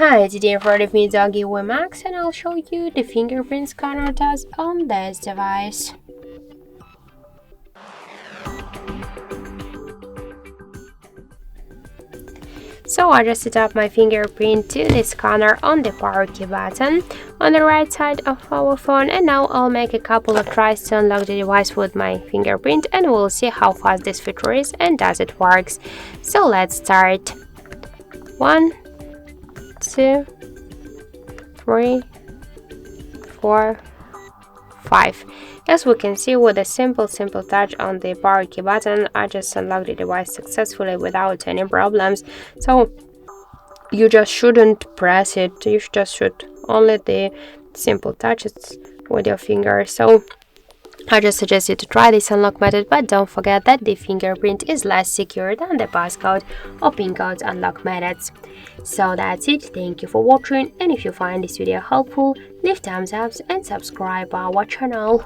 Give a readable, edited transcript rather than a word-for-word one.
Hi, today in front of me is DOOGEE V Max and I'll show you the fingerprint scanner test on this device. So I just set up my fingerprint to the scanner on the power key button on the right side of our phone, and now I'll make a couple of tries to unlock the device with my fingerprint and we'll see how fast this feature is and does it works. So let's start. 1, 2, 3, 4, 5. As we can see, with a simple touch on the power key button, I just unlocked the device successfully without any problems. So you just shouldn't press it, you just should only the simple touches with your finger. So I just suggest you to try this unlock method, but don't forget that the fingerprint is less secure than the passcode or pin code unlock methods. So that's it, thank you for watching, and if you find this video helpful, leave thumbs up and subscribe our channel.